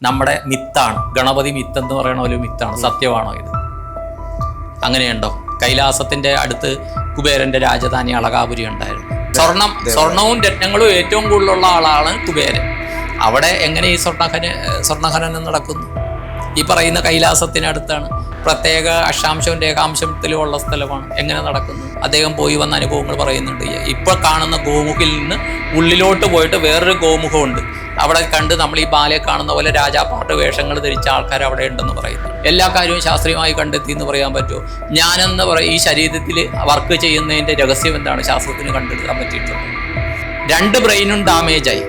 നമ്മുടെ മിത്താണ്. ഗണപതി മിത്ത് എന്ന് പറയുന്ന ഒരു മിത്താണ്. സത്യമാണോ ഇത്? അങ്ങനെയുണ്ടോ? കൈലാസത്തിന്റെ അടുത്ത് കുബേരന്റെ രാജധാനി അളകാപുരി ഉണ്ടായിരുന്നു. സ്വർണവും രത്നങ്ങളും ഏറ്റവും കൂടുതലുള്ള ആളാണ് കുബേരൻ. അവിടെ എങ്ങനെ ഈ സ്വർണ്ണഖനനം നടക്കുന്നു? ഈ പറയുന്ന കൈലാസത്തിനടുത്താണ്. പ്രത്യേക അക്ഷാംശവും രേഖാംശത്തിലും ഉള്ള സ്ഥലമാണ്. എങ്ങനെ നടക്കുന്നു? അദ്ദേഹം പോയി വന്ന അനുഭവങ്ങൾ പറയുന്നുണ്ട്. ഇപ്പോൾ കാണുന്ന ഗോമുഖിൽ നിന്ന് ഉള്ളിലോട്ട് പോയിട്ട് വേറൊരു ഗോമുഖമുണ്ട്. അവിടെ കണ്ട് നമ്മൾ ഈ ബാലെ കാണുന്ന പോലെ രാജാപ്പാട്ട് വേഷങ്ങൾ ധരിച്ച ആൾക്കാർ അവിടെ ഉണ്ടെന്ന് പറയുന്നു. എല്ലാ കാര്യവും ശാസ്ത്രീയമായി കണ്ടെത്തി എന്ന് പറയാൻ പറ്റുമോ? ഞാനെന്ന് ഈ ശരീരത്തിൽ വർക്ക് ചെയ്യുന്നതിൻ്റെ രഹസ്യം എന്താണ് ശാസ്ത്രത്തിന് കണ്ടെടുക്കാൻ പറ്റിയിട്ടുള്ളത്? 2 ബ്രെയിനും ഡാമേജായി.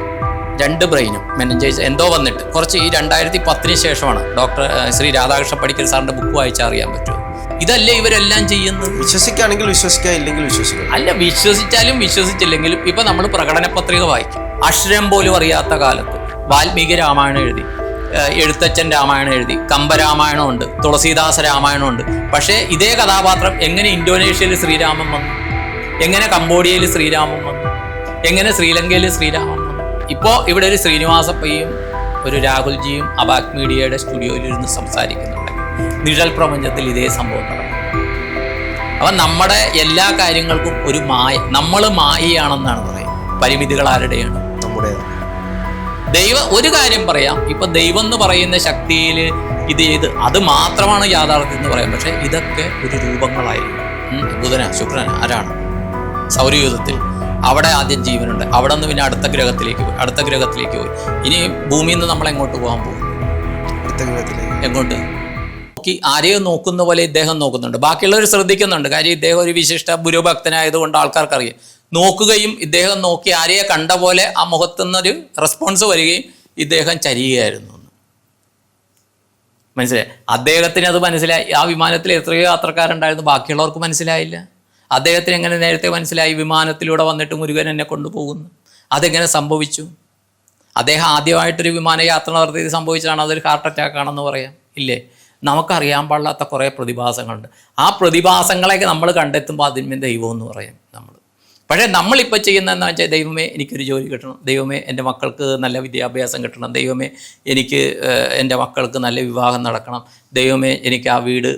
2 ബ്രെയിനും മെനിഞ്ചൈസ് എന്തോ വന്നിട്ട് കുറച്ച് ഈ 2010 ശേഷമാണ് ഡോക്ടർ ശ്രീ രാധാകൃഷ്ണ പണിക്കർ സാറിൻ്റെ ബുക്ക് വായിച്ചാൽ അറിയാൻ പറ്റുമോ? ഇതല്ലേ ഇവരെല്ലാം ചെയ്യുന്നത്? വിശ്വസിക്കുകയാണെങ്കിൽ വിശ്വസിക്കുക, ഇല്ലെങ്കിൽ വിശ്വസിക്കുക. അല്ല, വിശ്വസിച്ചാലും വിശ്വസിച്ചില്ലെങ്കിലും ഇപ്പൊ നമ്മൾ പ്രകടന പത്രിക വായിക്കും. അക്ഷരം പോലും അറിയാത്ത കാലത്ത് വാൽമീകി രാമായണം എഴുതി, എഴുത്തച്ഛൻ രാമായണം എഴുതി, കമ്പരാമായണം ഉണ്ട്, തുളസീദാസ രാമായണം ഉണ്ട്. പക്ഷേ ഇതേ കഥാപാത്രം എങ്ങനെ ഇന്തോനേഷ്യയിൽ ശ്രീരാമൻ വന്നു? എങ്ങനെ കംബോഡിയയിൽ ശ്രീരാമൻ വന്നു? എങ്ങനെ ശ്രീലങ്കയിൽ ശ്രീരാമൻ വന്നു? ഇപ്പോൾ ഇവിടെ ഒരു ശ്രീനിവാസപ്പയ്യും ഒരു രാഹുൽജിയും അബാക് മീഡിയയുടെ സ്റ്റുഡിയോയിലിരുന്ന് സംസാരിക്കുന്നുണ്ട്. നിഴൽ പ്രപഞ്ചത്തിൽ ഇതേ സംഭവം നടക്കും. അപ്പം നമ്മുടെ എല്ലാ കാര്യങ്ങൾക്കും ഒരു മായ, നമ്മൾ മായയാണെന്നാണ് പറയുന്നത്. പരിമിതികൾ ആരുടെയാണ്? നമ്മുടെ. ഒരു കാര്യം പറയാം, ഇപ്പൊ ദൈവം എന്ന് പറയുന്ന ശക്തിയിൽ ഇത് ചെയ്ത് അത് മാത്രമാണ് യാഥാർത്ഥ്യം എന്ന് പറയാം. പക്ഷെ ഇതൊക്കെ ഒരു രൂപങ്ങളായിരുന്നു. ബുധന, ശുക്രൻ ആരാണ്? സൗരയൂഥത്തിൽ അവിടെ ആദ്യം ജീവനുണ്ട്. അവിടെ നിന്ന് പിന്നെ അടുത്ത ഗ്രഹത്തിലേക്ക് പോയി. ഇനി ഭൂമിയിൽ നിന്ന് നമ്മൾ എങ്ങോട്ട് പോകാൻ പോകും? അടുത്ത ഗ്രഹത്തിലേക്ക്. എങ്ങോട്ട്? ആരെയും നോക്കുന്ന പോലെ ഇദ്ദേഹം നോക്കുന്നുണ്ട്. ബാക്കിയുള്ളവർ ശ്രദ്ധിക്കുന്നുണ്ട്. കാര്യം ഇദ്ദേഹം ഒരു വിശിഷ്ട ഗുരുഭക്തനായതുകൊണ്ട് ആൾക്കാർക്കറിയാം. നോക്കുകയും ഇദ്ദേഹം നോക്കി ആരെയെ കണ്ട പോലെ ആ മുഖത്തുനിന്നൊരു റെസ്പോൺസ് വരികയും ഇദ്ദേഹം ചരിയുകയായിരുന്നു. മനസ്സിലായി? അദ്ദേഹത്തിന് അത് മനസ്സിലായി. ആ വിമാനത്തിൽ എത്രയോ യാത്രക്കാരുണ്ടായിരുന്നു, ബാക്കിയുള്ളവർക്ക് മനസ്സിലായില്ല. അദ്ദേഹത്തിന് എങ്ങനെ നേരത്തെ മനസ്സിലായി വിമാനത്തിലൂടെ വന്നിട്ട് മുരുകൻ എന്നെ കൊണ്ടുപോകുന്നു? അതെങ്ങനെ സംഭവിച്ചു? അദ്ദേഹം ആദ്യമായിട്ടൊരു വിമാനയാത്ര നടത്തിയത് സംഭവിച്ചതാണ്. അതൊരു ഹാർട്ട് അറ്റാക്ക് ആണെന്ന് പറയാം, ഇല്ലേ? നമുക്കറിയാൻ പാടില്ലാത്ത കുറേ പ്രതിഭാസങ്ങളുണ്ട്. ആ പ്രതിഭാസങ്ങളെയൊക്കെ നമ്മൾ കണ്ടെത്തുമ്പോൾ അതിന്മേൽ ദൈവം എന്ന് പറയും നമ്മൾ. പക്ഷേ നമ്മളിപ്പോൾ ചെയ്യുന്നതെന്ന് വെച്ചാൽ, ദൈവമേ എനിക്കൊരു ജോലി കിട്ടണം, ദൈവമേ എൻ്റെ മക്കൾക്ക് നല്ല വിദ്യാഭ്യാസം കിട്ടണം, ദൈവമേ എനിക്ക് എൻ്റെ മക്കൾക്ക് നല്ല വിവാഹം നടക്കണം, ദൈവമേ എനിക്ക് ആ വീട്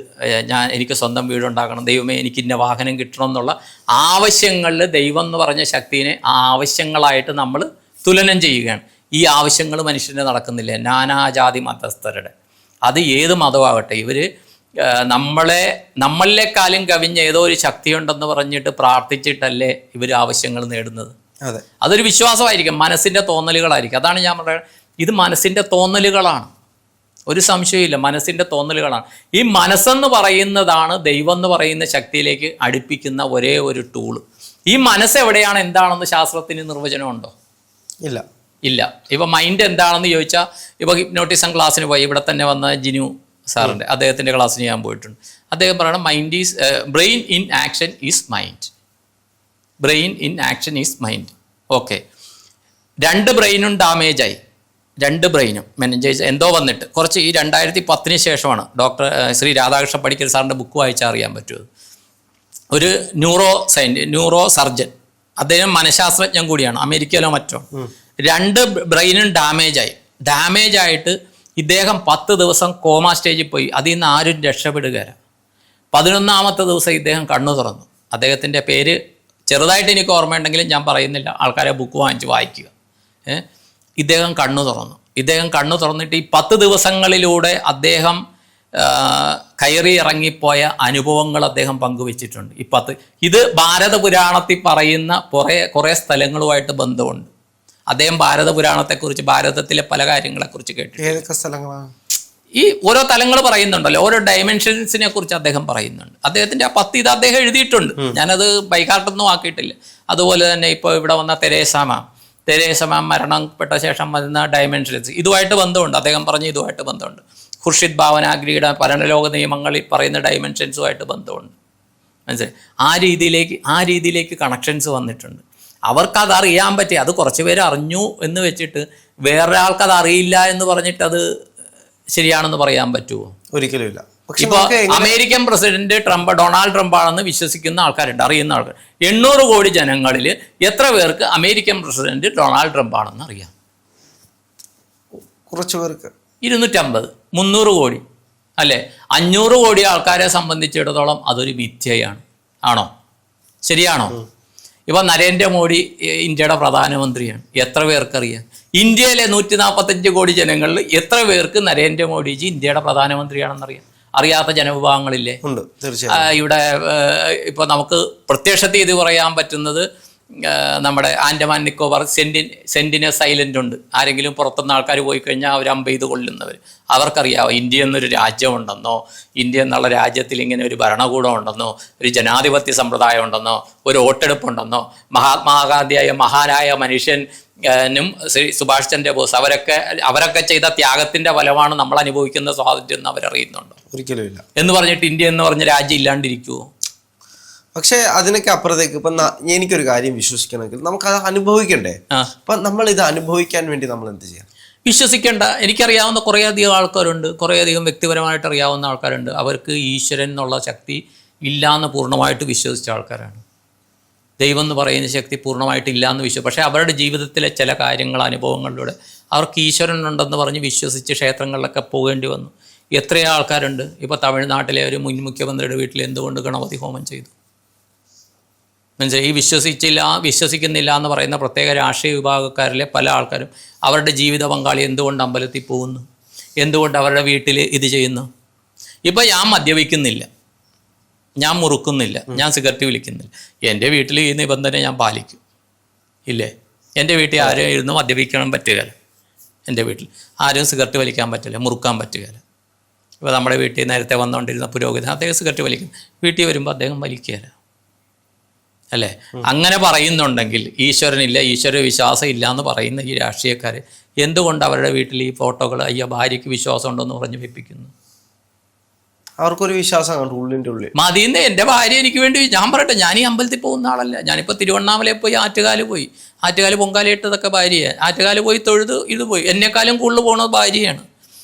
എനിക്ക് സ്വന്തം വീടുണ്ടാക്കണം, ദൈവമേ എനിക്ക് ഇന്ന വാഹനം കിട്ടണം എന്നുള്ള ആവശ്യങ്ങളിൽ ദൈവം എന്ന് പറഞ്ഞ ശക്തിനെ ആ ആവശ്യങ്ങളായിട്ട് നമ്മൾ തുലനം ചെയ്യുകയാണ്. ഈ ആവശ്യങ്ങൾ മനുഷ്യൻ്റെ നടക്കുന്നില്ല. നാനാജാതി മതസ്ഥരുടെ, അത് ഏത് മതമാകട്ടെ, ഇവർ നമ്മളിലേക്കാളും കവിഞ്ഞ ഏതോ ഒരു ശക്തിയുണ്ടെന്ന് പറഞ്ഞിട്ട് പ്രാർത്ഥിച്ചിട്ടല്ലേ ഇവർ ആവശ്യങ്ങൾ നേടുന്നത്. അതൊരു വിശ്വാസമായിരിക്കും, മനസ്സിൻ്റെ തോന്നലുകളായിരിക്കും. അതാണ് ഞാൻ പറയുന്നത്, ഇത് മനസ്സിൻ്റെ തോന്നലുകളാണ്, ഒരു സംശയമില്ല, മനസ്സിൻ്റെ തോന്നലുകളാണ്. ഈ മനസ്സെന്ന് പറയുന്നതാണ് ദൈവം എന്ന് പറയുന്ന ശക്തിയിലേക്ക് അടുപ്പിക്കുന്ന ഒരേ ഒരു ടൂള്. ഈ മനസ്സ് എവിടെയാണ്, എന്താണെന്ന് ശാസ്ത്രത്തിന് നിർവചനമുണ്ടോ? ഇല്ല. ഇപ്പം മൈൻഡ് എന്താണെന്ന് ചോദിച്ചാൽ, ഇപ്പോൾ ഹിപ്നോട്ടിസം ക്ലാസ്സിന് പോയി, ഇവിടെ തന്നെ വന്ന ജിനു സാറിൻ്റെ അദ്ദേഹത്തിൻ്റെ ക്ലാസ്സിന് ഞാൻ പോയിട്ടുണ്ട്. അദ്ദേഹം പറയണം, brain in action is mind. Brain in action is mind. Okay, 2 ബ്രെയിനും ഡാമേജായി. 2 ബ്രെയിനും മെനിഞ്ചൈസ് എന്തോ വന്നിട്ട് കുറച്ച് ഈ 2010 ശേഷമാണ് ഡോക്ടർ ശ്രീ രാധാകൃഷ്ണ പണിക്കർ സാറിൻ്റെ ബുക്ക് വായിച്ചാൽ അറിയാൻ പറ്റുമോ? ഒരു ന്യൂറോ സർജൻ, അദ്ദേഹം മനഃശാസ്ത്രജ്ഞൻ കൂടിയാണ്, അമേരിക്കയിലോ മറ്റോ. 2 ബ്രെയിനും ഡാമേജായിട്ട് ഇദ്ദേഹം 10 ദിവസം കോമ സ്റ്റേജിൽ പോയി. അതിൽ നിന്ന് ആരും രക്ഷപ്പെടുകയില്ല. 11ാമത്തെ ദിവസം ഇദ്ദേഹം കണ്ണു തുറന്നു. അദ്ദേഹത്തിൻ്റെ പേര് ചെറുതായിട്ട് എനിക്ക് ഓർമ്മയുണ്ടെങ്കിലും ഞാൻ പറയുന്നില്ല, ആൾക്കാരെ ബുക്ക് വാങ്ങിച്ച് വായിക്കുക. ഇദ്ദേഹം കണ്ണു തുറന്നിട്ട് ഈ 10 ദിവസങ്ങളിലൂടെ അദ്ദേഹം കയറി ഇറങ്ങിപ്പോയ അനുഭവങ്ങൾ അദ്ദേഹം പങ്കുവെച്ചിട്ടുണ്ട്. ഇത് ഭാരതപുരാണത്തിൽ പറയുന്ന കുറേ സ്ഥലങ്ങളുമായിട്ട് ബന്ധമുണ്ട്. അദ്ദേഹം ഭാരതപുരാണത്തെക്കുറിച്ച്, ഭാരതത്തിലെ പല കാര്യങ്ങളെക്കുറിച്ച് കേട്ടു. ഏതൊക്കെ സ്ഥലങ്ങളാണ്? ഈ ഓരോ തലങ്ങൾ പറയുന്നുണ്ടല്ലോ, ഓരോ ഡയമെൻഷൻസിനെ കുറിച്ച് അദ്ദേഹം പറയുന്നുണ്ട്. അദ്ദേഹത്തിൻ്റെ ആ 10 ഇത് അദ്ദേഹം എഴുതിയിട്ടുണ്ട്. ഞാനത് ബൈഹാർട്ടൊന്നും ആക്കിയിട്ടില്ല. അതുപോലെ തന്നെ ഇപ്പോൾ ഇവിടെ വന്ന തെരേസ മാം മരണപ്പെട്ട ശേഷം വരുന്ന ഡയമെൻഷൻസ്, ഇതുമായിട്ട് ബന്ധമുണ്ട്. അദ്ദേഹം പറഞ്ഞ ഇതുമായിട്ട് ബന്ധമുണ്ട്. ഖുർഷിദ് ഭാവനാഗ്രിയുടെ പരലോക നിയമങ്ങളിൽ പറയുന്ന ഡയമെൻഷൻസുമായിട്ട് ബന്ധമുണ്ട്. മനസ്സിലായി? ആ രീതിയിലേക്ക് കണക്ഷൻസ് വന്നിട്ടുണ്ട്. അവർക്കത് അറിയാൻ പറ്റി. അത് കുറച്ച് പേര് അറിഞ്ഞു എന്ന് വെച്ചിട്ട് വേറൊരാൾക്കത് അറിയില്ല എന്ന് പറഞ്ഞിട്ട് അത് ശരിയാണെന്ന് പറയാൻ പറ്റുമോ? ഒരിക്കലും ഇല്ല. ഇപ്പോൾ അമേരിക്കൻ പ്രസിഡന്റ് ഡൊണാൾഡ് ട്രംപ് ആണെന്ന് വിശ്വസിക്കുന്ന ആൾക്കാരുണ്ട്, അറിയുന്ന ആൾക്കാർ. 800 കോടി ജനങ്ങളിൽ എത്ര പേർക്ക് അമേരിക്കൻ പ്രസിഡന്റ് ഡൊണാൾഡ് ട്രംപ് ആണെന്ന് അറിയാം? കുറച്ച് പേർക്ക്. 250, 300 കോടി അല്ലേ? 500 കോടി ആൾക്കാരെ സംബന്ധിച്ചിടത്തോളം അതൊരു മിഥ്യയാണ്. ആണോ? ശരിയാണോ? ഇപ്പം നരേന്ദ്രമോദി ഇന്ത്യയുടെ പ്രധാനമന്ത്രിയാണ്. എത്ര പേർക്കറിയാം? ഇന്ത്യയിലെ 145 കോടി ജനങ്ങളിൽ എത്ര പേർക്ക് നരേന്ദ്രമോദിജി ഇന്ത്യയുടെ പ്രധാനമന്ത്രിയാണെന്നറിയാം? അറിയാത്ത ജനവിഭാഗങ്ങളില്ലേ? ഉണ്ട്, തീർച്ചയായും. ഇവിടെ ഇപ്പോൾ നമുക്ക് പ്രത്യക്ഷത്തിൽ ഇത് പറയാൻ പറ്റുന്നത് നമ്മുടെ ആൻഡമാൻ നിക്കോബാർ സെന്റിനസ് ഐലൻഡ് ഉണ്ട്. ആരെങ്കിലും പുറത്തുനിന്ന് ആൾക്കാർ പോയി കഴിഞ്ഞാൽ അവർ അമ്പ് ചെയ്ത് കൊല്ലുന്നവർ. അവർക്കറിയാമോ ഇന്ത്യ എന്നൊരു രാജ്യമുണ്ടെന്നോ, ഇന്ത്യ എന്നുള്ള രാജ്യത്തിൽ ഇങ്ങനെ ഒരു ഭരണകൂടം ഉണ്ടെന്നോ, ഒരു ജനാധിപത്യ സമ്പ്രദായം ഉണ്ടെന്നോ, ഒരു വോട്ടെടുപ്പുണ്ടെന്നോ? മഹാത്മാഗാന്ധിയായ മഹാനായ മനുഷ്യനും ശ്രീ സുഭാഷ് ചന്ദ്രബോസ് അവരൊക്കെ ചെയ്ത ത്യാഗത്തിന്റെ ഫലമാണ് നമ്മൾ അനുഭവിക്കുന്ന സ്വാതന്ത്ര്യം എന്ന് അവരറിയുന്നുണ്ടോ? ഒരിക്കലുമില്ല. എന്ന് പറഞ്ഞിട്ട് ഇന്ത്യ എന്ന് പറഞ്ഞ രാജ്യം ഇല്ലാണ്ടിരിക്കുമോ? പക്ഷെ അതിനൊക്കെ അപ്പുറത്തേക്ക് ഇപ്പൊ എനിക്കൊരു കാര്യം വിശ്വസിക്കണമെങ്കിൽ നമുക്കത് അനുഭവിക്കണ്ടേ? അപ്പൊ നമ്മൾ ഇത് അനുഭവിക്കാൻ വേണ്ടി നമ്മൾ എന്ത് ചെയ്യാം? വിശ്വസിക്കേണ്ട. എനിക്കറിയാവുന്ന കുറേയധികം ആൾക്കാരുണ്ട്, കുറേയധികം വ്യക്തിപരമായിട്ട് അറിയാവുന്ന ആൾക്കാരുണ്ട്. അവർക്ക് ഈശ്വരൻ എന്നുള്ള ശക്തി ഇല്ലയെന്ന് പൂർണ്ണമായിട്ട് വിശ്വസിച്ച ആൾക്കാരാണ്. ദൈവം എന്ന് പറയുന്ന ശക്തി പൂർണ്ണമായിട്ട് ഇല്ലയെന്ന് വിശ്വസിച്ചു. പക്ഷേ അവരുടെ ജീവിതത്തിലെ ചില കാര്യങ്ങൾ, അനുഭവങ്ങളിലൂടെ അവർക്ക് ഈശ്വരൻ ഉണ്ടെന്ന് പറഞ്ഞ് വിശ്വസിച്ച് ക്ഷേത്രങ്ങളിലൊക്കെ പോകേണ്ടി വന്നു. എത്രയോ ആൾക്കാരുണ്ട്. ഇപ്പോൾ തമിഴ്നാട്ടിലെ ഒരു മുൻ മുഖ്യമന്ത്രിയുടെ വീട്ടിൽ എന്തുകൊണ്ട് ഗണപതി ഹോമം ചെയ്തു? മനസ്സിലായി? ഈ വിശ്വസിക്കുന്നില്ല എന്ന് പറയുന്ന പ്രത്യേക രാഷ്ട്രീയ വിഭാഗക്കാരിലെ പല ആൾക്കാരും അവരുടെ ജീവിത പങ്കാളി എന്തുകൊണ്ട് അമ്പലത്തിൽ പോകുന്നു? എന്തുകൊണ്ട് അവരുടെ വീട്ടിൽ ഇത് ചെയ്യുന്നു? ഇപ്പം ഞാൻ മദ്യപിക്കുന്നില്ല, ഞാൻ മുറുക്കുന്നില്ല, ഞാൻ സിഗരറ്റ് വലിക്കുന്നില്ല. എൻ്റെ വീട്ടിൽ ഈ നിബന്ധന ഞാൻ പാലിക്കും, ഇല്ലേ? എൻ്റെ വീട്ടിൽ ആരും ഇരുന്ന് മദ്യപിക്കണം പറ്റുകയില്ല. എൻ്റെ വീട്ടിൽ ആരും സിഗരറ്റ് വലിക്കാൻ പറ്റില്ല, മുറുക്കാൻ പറ്റുകയില്ല. ഇപ്പോൾ നമ്മുടെ വീട്ടിൽ നേരത്തെ വന്നുകൊണ്ടിരുന്ന പുരോഹിതൻ, അദ്ദേഹം സിഗരറ്റ് വലിക്കും. വീട്ടിൽ വരുമ്പോൾ അദ്ദേഹം വലിക്കുകയില്ല, അല്ലേ? അങ്ങനെ പറയുന്നുണ്ടെങ്കിൽ ഈശ്വരനില്ല, ഈശ്വര വിശ്വാസം ഇല്ല എന്ന് പറയുന്ന ഈ രാഷ്ട്രീയക്കാർ എന്തുകൊണ്ട് അവരുടെ വീട്ടിൽ ഈ ഫോട്ടോകൾ ഭാര്യയ്ക്ക് വിശ്വാസം ഉണ്ടെന്ന് പറഞ്ഞ് വെപ്പിക്കുന്നു? അവർക്കൊരു വിശ്വാസം ഉള്ളിൻ്റെ ഉള്ളിൽ മതിയെന്ന്. എൻ്റെ ഭാര്യ എനിക്ക് വേണ്ടി, ഞാൻ പറയട്ടെ, ഞാൻ ഈ അമ്പലത്തിൽ പോകുന്ന ആളല്ല. ഞാനിപ്പോൾ തിരുവണ്ണാമലയിൽ പോയി ആറ്റുകാല് പൊങ്കാലയിട്ടതൊക്കെ ഭാര്യയാണ്. ആറ്റുകാല് പോയി തൊഴുത് ഇത് പോയി. എന്നെക്കാളും കൂടുതൽ പോകുന്നത് ഭാര്യയാണ്.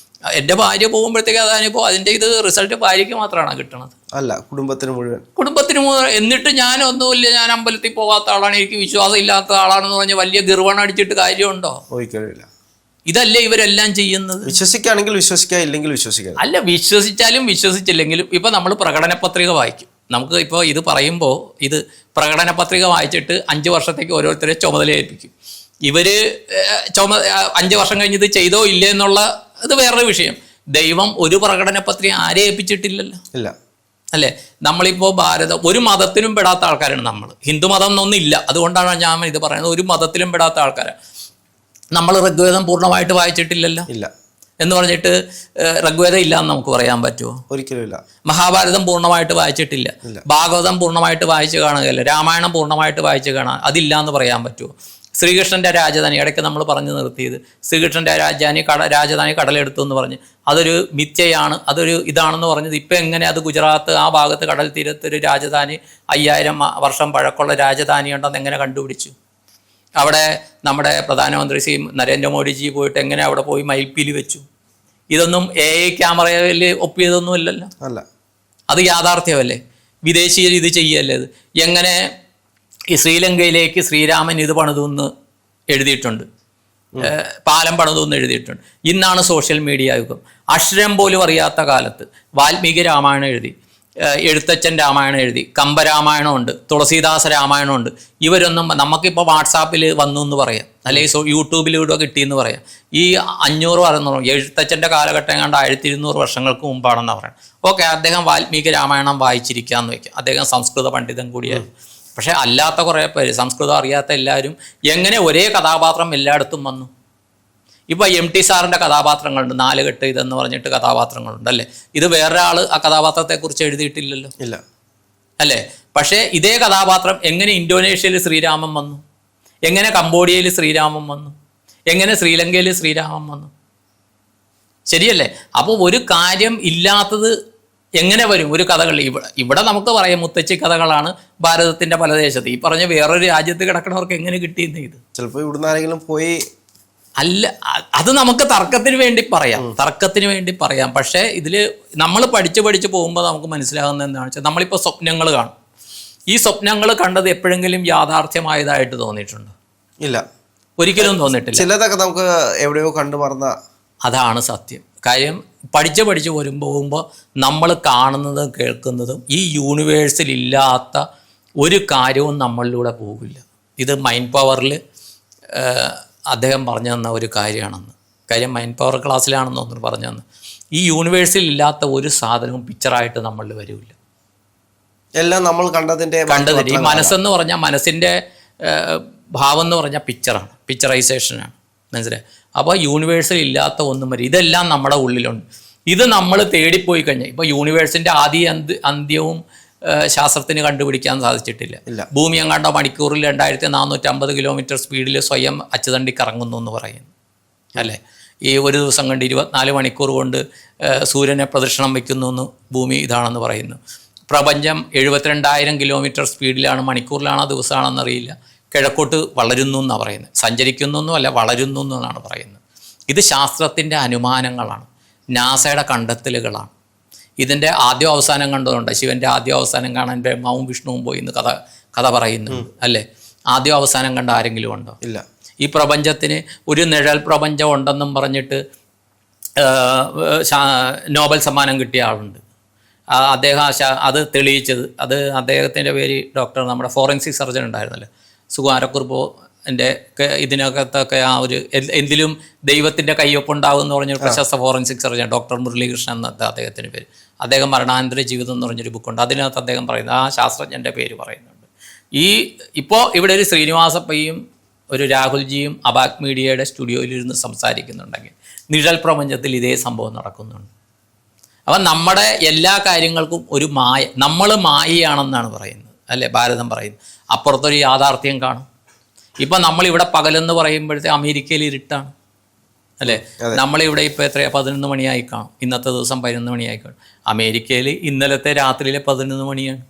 എൻ്റെ ഭാര്യ പോകുമ്പോഴത്തേക്ക് അതാനിപ്പോൾ അതിൻ്റെ ഇത് റിസൾട്ട് ഭാര്യയ്ക്ക് മാത്രമാണ് കിട്ടണത്, അല്ല കുടുംബത്തിന് മുഴുവൻ. എന്നിട്ട് ഞാനൊന്നുമില്ല, ഞാൻ അമ്പലത്തിൽ പോകാത്ത ആളാണ്, എനിക്ക് വിശ്വാസം ഇല്ലാത്ത ആളാണെന്ന് പറഞ്ഞ് വലിയ ഗർവണം അടിച്ചിട്ട് കാര്യമുണ്ടോ? ഒരിക്കലുമില്ല. ഇതല്ലേ ഇവരെല്ലാം ചെയ്യുന്നത്? വിശ്വസിക്കുകയാണെങ്കിൽ വിശ്വസിക്കുക, ഇല്ലെങ്കിൽ വിശ്വസിക്കുക. അല്ല, വിശ്വസിച്ചാലും വിശ്വസിച്ചില്ലെങ്കിലും ഇപ്പം നമ്മൾ പ്രകടന പത്രിക വായിക്കും. നമുക്ക് ഇപ്പോൾ ഇത് പറയുമ്പോൾ ഇത് പ്രകടന പത്രിക വായിച്ചിട്ട് 5 വർഷത്തേക്ക് ഓരോരുത്തരെ ചുമതലയേൽപ്പിക്കും. ഇവർ 5 വർഷം കഴിഞ്ഞ് ഇത് ചെയ്തോ ഇല്ലേ എന്നുള്ള അത് വേറൊരു വിഷയം. ദൈവം ഒരു പ്രകടന പത്രിക ആരെ ഏൽപ്പിച്ചിട്ടില്ലല്ലോ, ഇല്ല, അല്ലേ? നമ്മളിപ്പോൾ ഒരു മതത്തിലും പെടാത്ത ആൾക്കാരാണ് നമ്മൾ. ഹിന്ദു മതം എന്നൊന്നില്ല, അതുകൊണ്ടാണ് ഞാൻ ഇത് പറയുന്നത്. ഒരു മതത്തിലും പെടാത്ത ആൾക്കാരാണ് നമ്മൾ. ഋഗ്വേദം പൂർണ്ണമായിട്ട് വായിച്ചിട്ടില്ലല്ലോ, ഇല്ല എന്ന് പറഞ്ഞിട്ട് ഋഗ്വേദം ഇല്ല എന്ന് നമുക്ക് പറയാൻ പറ്റുമോ? ഒരിക്കലുമില്ല. മഹാഭാരതം പൂർണ്ണമായിട്ട് വായിച്ചിട്ടില്ല, ഭാഗവതം പൂർണ്ണമായിട്ട് വായിച്ച് കാണുകയല്ല, രാമായണം പൂർണ്ണമായിട്ട് വായിച്ച് കാണാൻ അതില്ല എന്ന് പറയാൻ പറ്റുമോ? ശ്രീകൃഷ്ണൻ്റെ രാജധാനി ഇടയ്ക്ക് നമ്മൾ പറഞ്ഞു നിർത്തിയത്, ശ്രീകൃഷ്ണൻ്റെ രാജധാനി കടലെടുത്തു എന്ന് പറഞ്ഞ് അതൊരു മിഥ്യയാണ്, അതൊരു ഇതാണെന്ന് പറഞ്ഞത്. ഇപ്പം എങ്ങനെ അത് ഗുജറാത്ത് ആ ഭാഗത്ത് കടൽ തീരത്തൊരു രാജധാനി 5000 വർഷം പഴക്കമുള്ള രാജധാനി ഉണ്ടെന്ന് എങ്ങനെ കണ്ടുപിടിച്ചു? അവിടെ നമ്മുടെ പ്രധാനമന്ത്രി ശ്രീ നരേന്ദ്രമോദിജി പോയിട്ട് എങ്ങനെ അവിടെ പോയി മയിൽപ്പീലി വെച്ചു? ഇതൊന്നും AI ക്യാമറയിൽ ഒപ്പിയതൊന്നും ഇല്ലല്ലോ, അല്ല. അത് യാഥാർത്ഥ്യമല്ലേ? വിദേശീയർ ഇത് ചെയ്യല്ലേ? ഇത് എങ്ങനെ ഈ ശ്രീലങ്കയിലേക്ക് ശ്രീരാമൻ ഇത് പണിതു എന്ന് എഴുതിയിട്ടുണ്ട്, പാലം പണിതു എന്ന് എഴുതിയിട്ടുണ്ട്. ഇന്നാണ് സോഷ്യൽ മീഡിയ യുഗം. അക്ഷരം പോലും അറിയാത്ത കാലത്ത് വാൽമീകി രാമായണം എഴുതി, എഴുത്തച്ഛൻ രാമായണം എഴുതി, കമ്പരാമായണമുണ്ട്, തുളസീദാസ രാമായണമുണ്ട്. ഇവരൊന്നും നമുക്കിപ്പോൾ വാട്സാപ്പിൽ വന്നു എന്ന് പറയാം, അല്ലെങ്കിൽ യൂട്യൂബിലൂടെ കിട്ടിയെന്ന് പറയാം. ഈ 500-600 എഴുത്തച്ഛൻ്റെ കാലഘട്ടം കണ്ട് 1200 വർഷങ്ങൾക്ക് മുമ്പാണെന്ന് പറയാം. ഓക്കെ, അദ്ദേഹം വാൽമീകി രാമായണം വായിച്ചിരിക്കാമെന്ന് വയ്ക്കാം, അദ്ദേഹം സംസ്കൃത പണ്ഡിതൻ കൂടിയായിരുന്നു. പക്ഷേ അല്ലാത്ത കുറേ പേര്, സംസ്കൃതം അറിയാത്ത എല്ലാവരും എങ്ങനെ ഒരേ കഥാപാത്രം എല്ലായിടത്തും വന്നു? ഇപ്പോൾ MT സാറിൻ്റെ കഥാപാത്രങ്ങളുണ്ട്, 4 കെട്ട് ഇതെന്ന് പറഞ്ഞിട്ട് കഥാപാത്രങ്ങളുണ്ട്, അല്ലേ? ഇത് വേറൊരാൾ ആ കഥാപാത്രത്തെക്കുറിച്ച് എഴുതിയിട്ടില്ലല്ലോ, ഇല്ല, അല്ലേ? പക്ഷേ ഇതേ കഥാപാത്രം എങ്ങനെ ഇന്തോനേഷ്യയിൽ ശ്രീരാമൻ വന്നു? എങ്ങനെ കംബോഡിയയിൽ ശ്രീരാമൻ വന്നു? എങ്ങനെ ശ്രീലങ്കയിൽ ശ്രീരാമൻ വന്നു? ശരിയല്ലേ? അപ്പോൾ ഒരു കാര്യം ഇല്ലാത്തത് എങ്ങനെ വരും? ഒരു കഥകൾ ഇവിടെ നമുക്ക് പറയാം, മുത്തച്ഛി കഥകളാണ് ഭാരതത്തിൻ്റെ പല ദേശത്ത്. ഈ പറഞ്ഞ വേറൊരു രാജ്യത്ത് കിടക്കണവർക്ക് എങ്ങനെ കിട്ടിയെന്ന് ഇത് ചിലപ്പോൾ ഇവിടുന്ന് ആരെങ്കിലും പോയി അല്ല, അത് നമുക്ക് തർക്കത്തിന് വേണ്ടി പറയാം. പക്ഷേ ഇതിൽ നമ്മൾ പഠിച്ച് പോകുമ്പോൾ നമുക്ക് മനസ്സിലാകുന്നത് എന്താണെന്ന് വെച്ചാൽ, നമ്മളിപ്പോൾ സ്വപ്നങ്ങൾ കാണും. ഈ സ്വപ്നങ്ങൾ കണ്ടത് എപ്പോഴെങ്കിലും യാഥാർത്ഥ്യമായതായിട്ട് തോന്നിയിട്ടുണ്ടോ? ഇല്ല, ഒരിക്കലും തോന്നിയിട്ടില്ല. ചിലതൊക്കെ നമുക്ക് എവിടെയോ കണ്ടു മറന്ന അതാണ് സത്യം. കാര്യം പഠിച്ച് പോകുമ്പോൾ നമ്മൾ കാണുന്നതും കേൾക്കുന്നതും ഈ യൂണിവേഴ്സിലില്ലാത്ത ഒരു കാര്യവും നമ്മളിലൂടെ പോകില്ല. ഇത് മൈൻഡ് പവറിൽ അദ്ദേഹം പറഞ്ഞു തന്ന ഒരു കാര്യമാണെന്ന്. കാര്യം മൈൻഡ് പവർ ക്ലാസ്സിലാണെന്ന് തോന്നുന്നു പറഞ്ഞു തന്നു. ഈ യൂണിവേഴ്സിൽ ഇല്ലാത്ത ഒരു സാധനവും പിക്ചറായിട്ട് നമ്മളിൽ വരില്ല. എല്ലാം നമ്മൾ കണ്ടതിൻ്റെ ഈ മനസ്സെന്ന് പറഞ്ഞാൽ മനസ്സിൻ്റെ ഭാവം എന്ന് പറഞ്ഞാൽ പിക്ചറാണ്, പിക്ചറൈസേഷനാണ്. മനസ്സിലായി? അപ്പോൾ യൂണിവേഴ്സിൽ ഇല്ലാത്ത ഒന്നും വരും. ഇതെല്ലാം നമ്മുടെ ഉള്ളിലുണ്ട്. ഇത് നമ്മൾ തേടിപ്പോയി കഴിഞ്ഞാൽ ഇപ്പോൾ യൂണിവേഴ്സിൻ്റെ അന്ത്യവും ശാസ്ത്രത്തിന് കണ്ടുപിടിക്കാൻ സാധിച്ചിട്ടില്ല. ഭൂമി എങ്ങാണ്ടോ മണിക്കൂറിൽ 2450 കിലോമീറ്റർ സ്പീഡിൽ സ്വയം അച്ചുതണ്ടി കറങ്ങുന്നു എന്ന് പറയുന്നു അല്ലേ. ഈ ഒരു ദിവസം കൊണ്ട് 24 മണിക്കൂർ കൊണ്ട് സൂര്യനെ പ്രദക്ഷിണം വയ്ക്കുന്നു എന്ന് ഭൂമി ഇതാണെന്ന് പറയുന്നു. പ്രപഞ്ചം 72,000 കിലോമീറ്റർ സ്പീഡിലാണ്, മണിക്കൂറിലാണോ ദിവസമാണെന്നറിയില്ല, കിഴക്കോട്ട് വളരുന്നു എന്നാണ് പറയുന്നത്. സഞ്ചരിക്കുന്നു എന്നല്ല, വളരുന്നു എന്നാണ് പറയുന്നത്. ഇത് ശാസ്ത്രത്തിൻ്റെ അനുമാനങ്ങളാണ്, നാസയുടെ കണ്ടെത്തലുകളാണ്. ഇതിൻ്റെ ആദ്യം അവസാനം കണ്ടതുണ്ട്. ശിവൻ്റെ ആദ്യം അവസാനം കാണാൻ ബ്രഹ്മാവും വിഷ്ണുവും പോയി എന്ന് കഥ പറയുന്നുണ്ട് അല്ലേ. ആദ്യം അവസാനം കണ്ട ആരെങ്കിലും ഉണ്ടോ? ഇല്ല. ഈ പ്രപഞ്ചത്തിന് ഒരു നിഴൽ പ്രപഞ്ചം ഉണ്ടെന്നും പറഞ്ഞിട്ട് നോബൽ സമ്മാനം കിട്ടിയ ആളുണ്ട്. അദ്ദേഹം അത് തെളിയിച്ചത്, അത് അദ്ദേഹത്തിൻ്റെ പേര് ഡോക്ടർ, നമ്മുടെ ഫോറൻസിക് സർജൻ ഉണ്ടായിരുന്നല്ലോ, സുകുമാരക്കുറുപ്പിൻ്റെ ഇതിനകത്തൊക്കെ ആ ഒരു എന്തിലും ദൈവത്തിൻ്റെ കയ്യൊപ്പുണ്ടാകും എന്ന് പറഞ്ഞൊരു പ്രശസ്ത ഫോറൻസിക് സർജൻ ഡോക്ടർ മുരളീകൃഷ്ണൻ എന്ന അദ്ദേഹത്തിൻ്റെ പേര്. അദ്ദേഹം മരണാനന്തര ജീവിതം എന്ന് പറഞ്ഞൊരു ബുക്കുണ്ട്. അതിനകത്ത് അദ്ദേഹം പറയുന്നത്, ആ ശാസ്ത്രജ്ഞൻ്റെ പേര് പറയുന്നുണ്ട്. ഇപ്പോൾ ഇവിടെ ഒരു ശ്രീനിവാസപ്പയ്യും ഒരു രാഹുൽജിയും അബാക് മീഡിയയുടെ സ്റ്റുഡിയോയിലിരുന്ന് സംസാരിക്കുന്നുണ്ടെങ്കിൽ നിഴൽ പ്രപഞ്ചത്തിൽ ഇതേ സംഭവം നടക്കുന്നുണ്ട്. അപ്പം നമ്മുടെ എല്ലാ കാര്യങ്ങൾക്കും ഒരു നമ്മൾ മായയാണെന്നാണ് പറയുന്നത് അല്ലേ, ഭാരതം പറയുന്നത്. അപ്പുറത്തൊരു യാഥാർത്ഥ്യം കാണും. ഇപ്പം നമ്മളിവിടെ പകലെന്ന് പറയുമ്പോഴത്തെ അമേരിക്കയിൽ ഇരുട്ടാണ് അല്ലേ. നമ്മളിവിടെ ഇപ്പോൾ എത്രയാണ് 11 മണിയായി കാണും, ഇന്നത്തെ ദിവസം 11 മണിയായി കാണും. അമേരിക്കയിൽ ഇന്നലത്തെ രാത്രിയിലെ 11 മണിയാണ്.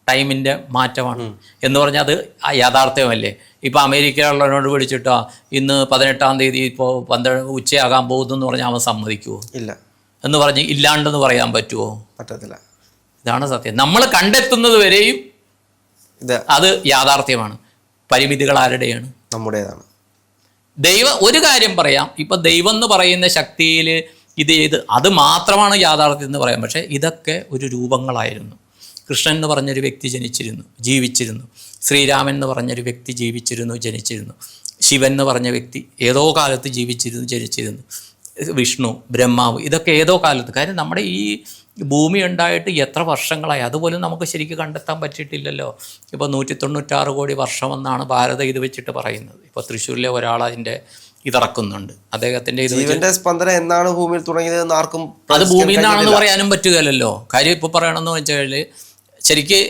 ടൈമിൻ്റെ മാറ്റമാണ് എന്ന് പറഞ്ഞാൽ അത് യാഥാർത്ഥ്യമല്ലേ. ഇപ്പോൾ അമേരിക്കയിലുള്ളവരോട് വിളിച്ചിട്ടോ ഇന്ന് 18-ാം തീയതി ഇപ്പോൾ 12 ഉച്ചയാകാൻ പോകുന്നു എന്ന് പറഞ്ഞാൽ അവൻ സമ്മതിക്കുമോ? ഇല്ല. എന്ന് പറഞ്ഞ് ഇല്ലാണ്ടെന്ന് പറയാൻ പറ്റുമോ? പറ്റത്തില്ല. ഇതാണ് സത്യം. നമ്മൾ കണ്ടെത്തുന്നത് വരെയും അത് യാഥാർത്ഥ്യമാണ്. പരിമിതികൾ ആരുടെയാണ്? നമ്മുടേതാണ്. ഒരു കാര്യം പറയാം, ഇപ്പം ദൈവം എന്ന് പറയുന്ന ശക്തിയിൽ അത് മാത്രമാണ് യാഥാർത്ഥ്യം എന്ന് പറയാം. പക്ഷേ ഇതൊക്കെ ഒരു രൂപങ്ങളായിരുന്നു. കൃഷ്ണൻ എന്ന് പറഞ്ഞൊരു വ്യക്തി ജീവിച്ചിരുന്നു. ശ്രീരാമൻ എന്ന് പറഞ്ഞൊരു വ്യക്തി ജനിച്ചിരുന്നു. ശിവൻ എന്ന് പറഞ്ഞ വ്യക്തി ഏതോ കാലത്ത് ജനിച്ചിരുന്നു. വിഷ്ണു, ബ്രഹ്മാവ്, ഇതൊക്കെ ഏതോ കാലത്ത്. കാര്യം നമ്മുടെ ഈ ഭൂമി ഉണ്ടായിട്ട് എത്ര വർഷങ്ങളായി, അതുപോലും നമുക്ക് ശരിക്കും കണ്ടെത്താൻ പറ്റിയിട്ടില്ലല്ലോ. ഇപ്പോൾ 196 കോടി വർഷമെന്നാണ് ഭാരതം ഇത് വെച്ചിട്ട് പറയുന്നത്. ഇപ്പോൾ തൃശ്ശൂരിലെ ഒരാൾ അതിൻ്റെ ഇതിറക്കുന്നുണ്ട്. അദ്ദേഹത്തിൻ്റെ സ്പന്ദനം എന്നാണ് ഭൂമിയിൽ തുടങ്ങിയതെന്ന് ആർക്കും അത് ഭൂമിയിൽ നിന്നാണെന്ന് പറയാനും പറ്റുകയല്ലോ. കാര്യം ഇപ്പോൾ പറയണമെന്ന് വെച്ചാൽ ശരിക്ക്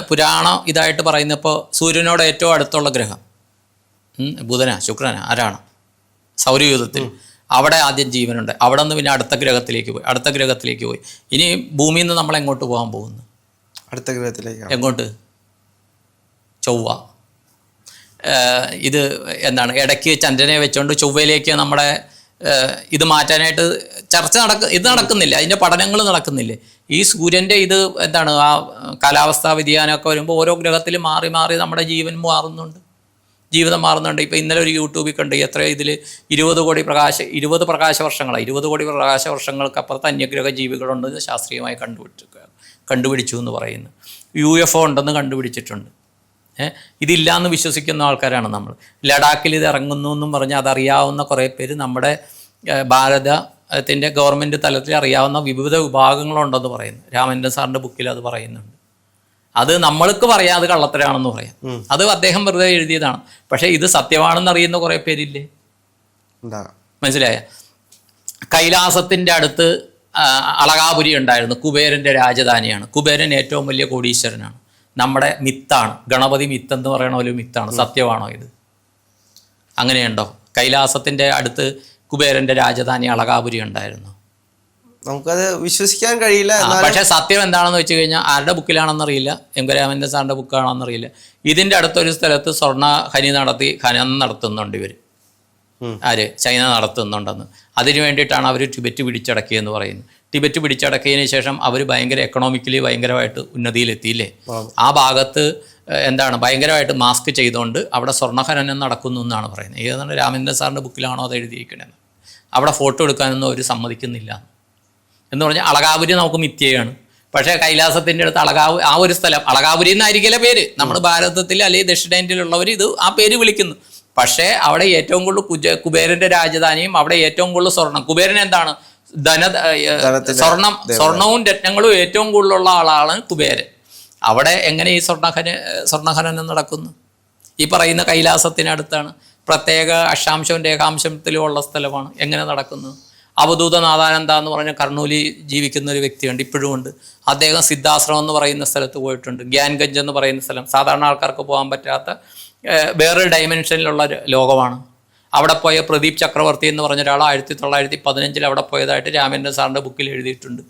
പുരാണം ഇതായിട്ട് പറയുന്നപ്പോൾ സൂര്യനോട് ഏറ്റവും അടുത്തുള്ള ഗ്രഹം ബുധനാ ശുക്രനാ ആരാണ്? സൗരയൂഥത്തിൽ. അവിടെ ആദ്യം ജീവനുണ്ട്. അവിടെ നിന്ന് പിന്നെ അടുത്ത ഗ്രഹത്തിലേക്ക് പോയി. ഇനി ഭൂമിയിൽ നിന്ന് നമ്മൾ എങ്ങോട്ട് പോകാൻ പോകുന്നു? അടുത്ത ഗ്രഹത്തിലേക്ക്. എങ്ങോട്ട്? ചൊവ്വ. ഇത് എന്താണ്, ഇടയ്ക്ക് ചന്ദ്രനെ വെച്ചുകൊണ്ട് ചൊവ്വയിലേക്ക് നമ്മുടെ ഇത് മാറ്റാനായിട്ട് ഇത് നടക്കുന്നില്ല, അതിൻ്റെ പഠനങ്ങൾ നടക്കുന്നില്ലേ? ഈ സൂര്യൻ്റെ ഇത് എന്താണ്, ആ കാലാവസ്ഥാ വ്യതിയാനമൊക്കെ വരുമ്പോൾ ഓരോ ഗ്രഹത്തിൽ മാറി മാറി നമ്മുടെ ജീവിതം മാറുന്നുണ്ട്. ഇപ്പോൾ ഇന്നലെ ഒരു യൂട്യൂബിൽ കണ്ട് എത്ര ഇതിൽ 20 കോടി പ്രകാശ വർഷങ്ങളായി, 20 കോടി പ്രകാശ വർഷങ്ങൾക്ക് അപ്പുറത്ത് അന്യഗ്രഹ ജീവികളുണ്ടെന്ന് ശാസ്ത്രീയമായി കണ്ടുപിടിച്ചു എന്ന് പറയുന്നു. UFO ഉണ്ടെന്ന് കണ്ടുപിടിച്ചിട്ടുണ്ട്. ഇതില്ലാന്ന് വിശ്വസിക്കുന്ന ആൾക്കാരാണ് നമ്മൾ. ലഡാക്കിൽ ഇത് ഇറങ്ങുന്നു എന്നും പറഞ്ഞാൽ അതറിയാവുന്ന കുറേ പേര് നമ്മുടെ ഭാരതത്തിൻ്റെ ഗവൺമെൻറ് തലത്തിൽ അറിയാവുന്ന വിവിധ വിഭാഗങ്ങളുണ്ടെന്ന് പറയുന്നു. രാമചന്ദ്രൻ സാറിൻ്റെ ബുക്കിൽ അത് പറയുന്നുണ്ട്. അത് നമ്മൾക്ക് പറയാം അത് കള്ളത്തരാണെന്ന് പറയാം. അത് അദ്ദേഹം വെറുതെ എഴുതിയതാണ്. പക്ഷേ ഇത് സത്യമാണെന്ന് അറിയുന്ന കുറേ പേരില്ലേ? മനസ്സിലായ? കൈലാസത്തിൻ്റെ അടുത്ത് അളകാപുരി ഉണ്ടായിരുന്നു. കുബേരൻ്റെ രാജധാനിയാണ്. കുബേരൻ ഏറ്റവും വലിയ കോടീശ്വരനാണ്. നമ്മുടെ മിത്താണ്. ഗണപതി മിത്തെന്ന് പറയണ ഒരു മിത്താണ്. സത്യമാണോ ഇത്? അങ്ങനെയുണ്ടോ? കൈലാസത്തിൻ്റെ അടുത്ത് കുബേരൻ്റെ രാജധാനി അളകാപുരി ഉണ്ടായിരുന്നു. നമുക്കത് വിശ്വസിക്കാൻ കഴിയില്ല. പക്ഷേ സത്യം എന്താണെന്ന് വെച്ച് കഴിഞ്ഞാൽ ആരുടെ ബുക്കിലാണെന്നറിയില്ല. എം രാമചന്ദ്രൻ സാറിൻ്റെ ബുക്കാണെന്നറിയില്ല. ഇതിൻ്റെ അടുത്തൊരു സ്ഥലത്ത് സ്വർണ്ണ ഖനനം നടത്തുന്നുണ്ട് ഇവർ. ആര്? ചൈന നടത്തുന്നുണ്ടെന്ന്. അതിനു വേണ്ടിയിട്ടാണ് അവർ ടിബറ്റ് പിടിച്ചടക്കിയെന്ന് പറയുന്നത്. ടിബറ്റ് പിടിച്ചടക്കിയതിന് ശേഷം അവർ ഭയങ്കരമായിട്ട് ഉന്നതിയിലെത്തിയില്ലേ? ആ ഭാഗത്ത് എന്താണ് ഭയങ്കരമായിട്ട് മാസ്ക് ചെയ്തുകൊണ്ട് അവിടെ സ്വർണ്ണ ഖനനം നടക്കുന്നു എന്നാണ് പറയുന്നത്. ഏതാണ് രാമചന്ദ്രൻ സാറിൻ്റെ ബുക്കിലാണോ അത് എഴുതിയിരിക്കണേന്ന് അവിടെ ഫോട്ടോ എടുക്കാനൊന്നും അവർ സമ്മതിക്കുന്നില്ല എന്ന് പറഞ്ഞാൽ അളകാപുരി നമുക്ക് മിഥ്യയാണ്. പക്ഷേ കൈലാസത്തിൻ്റെ അടുത്ത് ആ ഒരു സ്ഥലം അളകാപുരി എന്നായിരിക്കില്ല പേര്. നമ്മുടെ ഭാരതത്തിൽ അല്ലെങ്കിൽ ദക്ഷിണേന്ത്യയിലുള്ളവർ ആ പേര് വിളിക്കുന്നു. പക്ഷേ അവിടെ ഏറ്റവും കൂടുതൽ കുബേരന്റെ രാജധാനിയും അവിടെ ഏറ്റവും കൂടുതൽ സ്വർണം. കുബേരൻ എന്താണ്? സ്വർണവും രത്നങ്ങളും ഏറ്റവും കൂടുതലുള്ള ആളാണ് കുബേരൻ. അവിടെ എങ്ങനെ ഈ സ്വർണ്ണഖനനം നടക്കുന്നു? ഈ പറയുന്ന കൈലാസത്തിനടുത്താണ്. പ്രത്യേക അക്ഷാംശവും രേഖാംശത്തിലും ഉള്ള സ്ഥലമാണ്. എങ്ങനെ നടക്കുന്നു? അവധൂത നാഥാനന്ദ എന്ന് പറഞ്ഞ കർണൂലി ജീവിക്കുന്ന ഒരു വ്യക്തിയുണ്ട്, ഇപ്പോഴും ഉണ്ട്. അദ്ദേഹം സിദ്ധാശ്രമം എന്ന് പറയുന്ന സ്ഥലത്ത് പോയിട്ടുണ്ട്. ഗ്യാൻഗഞ്ച് എന്ന് പറയുന്ന സ്ഥലം സാധാരണ ആൾക്കാർക്ക് പോകാൻ പറ്റാത്ത വേറൊരു ഡയമെൻഷനിലുള്ള ലോകമാണ്. അവിടെ പോയ പ്രദീപ് ചക്രവർത്തി എന്ന് പറഞ്ഞ ഒരാൾ 1915 അവിടെ പോയതായിട്ട് രാമേന്ദ്രൻ സാറിൻ്റെ ബുക്കിൽ എഴുതിയിട്ടുണ്ട്.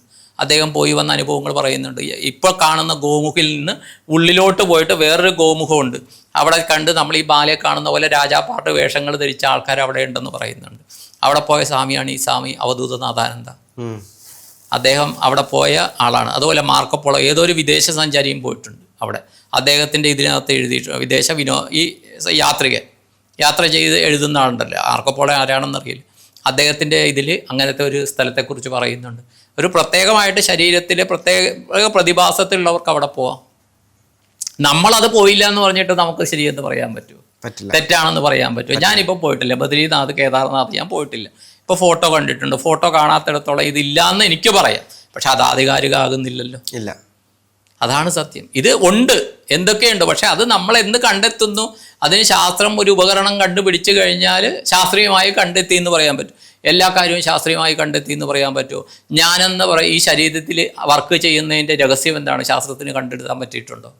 അദ്ദേഹം പോയി വന്ന അനുഭവങ്ങൾ പറയുന്നുണ്ട്. ഇപ്പോൾ കാണുന്ന ഗോമുഖിൽ നിന്ന് ഉള്ളിലോട്ട് പോയിട്ട് വേറൊരു ഗോമുഖമുണ്ട്. അവിടെ കണ്ട് നമ്മൾ ഈ ബാലയെ കാണുന്ന പോലെ രാജാപ്പാട്ട് വേഷങ്ങൾ ധരിച്ച ആൾക്കാർ അവിടെ ഉണ്ടെന്ന് പറയുന്നുണ്ട്. അവിടെ പോയ സ്വാമിയാണ് ഈ സ്വാമി അവധൂതനാഥാനന്ദ. അദ്ദേഹം അവിടെ പോയ ആളാണ്. അതുപോലെ മാർക്കോപോളോ ഏതൊരു വിദേശ സഞ്ചാരിയും പോയിട്ടുണ്ട് അവിടെ. അദ്ദേഹത്തിൻ്റെ ഇതിനകത്ത് എഴുതിയിട്ടുണ്ട്. ഈ യാത്ര ചെയ്ത് എഴുതുന്ന ആളുണ്ടല്ലോ, മാർക്കോപോളോ ആരാണെന്നറിയില്ല. അദ്ദേഹത്തിൻ്റെ ഇതിൽ അങ്ങനത്തെ ഒരു സ്ഥലത്തെക്കുറിച്ച് പറയുന്നുണ്ട്. ഒരു പ്രത്യേകമായിട്ട് ശരീരത്തിലെ പ്രത്യേക പ്രതിഭാസത്തിലുള്ളവർക്ക് അവിടെ പോവാം. നമ്മളത് പോയില്ല എന്ന് പറഞ്ഞിട്ട് നമുക്ക് ശരിയെന്ന് പറയാൻ പറ്റുമോ? തെറ്റാണെന്ന് പറയാൻ പറ്റുമോ? ഞാനിപ്പോൾ പോയിട്ടില്ല, ബദ്രീനാഥ്, കേദാർനാഥ് ഞാൻ പോയിട്ടില്ല. ഇപ്പോൾ ഫോട്ടോ കണ്ടിട്ടുണ്ട്. ഫോട്ടോ കാണാത്തിടത്തോളം ഇതില്ല എന്ന് എനിക്ക് പറയാം. പക്ഷെ അത് ആധികാരികമാകുന്നില്ലല്ലോ. ഇല്ല, അതാണ് സത്യം. ഇത് ഉണ്ട്, എന്തൊക്കെയുണ്ട്. പക്ഷെ അത് നമ്മൾ എന്ത് കണ്ടെത്തുന്നു? അതിന് ശാസ്ത്രം ഒരു ഉപകരണം കണ്ടുപിടിച്ചു കഴിഞ്ഞാൽ ശാസ്ത്രീയമായി കണ്ടെത്തി എന്ന് പറയാൻ പറ്റും. എല്ലാ കാര്യവും ശാസ്ത്രീയമായി കണ്ടെത്തി എന്ന് പറയാൻ പറ്റുമോ? ഞാനെന്ന് ഈ ശരീരത്തിൽ വർക്ക് ചെയ്യുന്നതിൻ്റെ രഹസ്യം എന്താണ്? ശാസ്ത്രത്തിന് കണ്ടെടുക്കാൻ പറ്റിയിട്ടുണ്ടോ?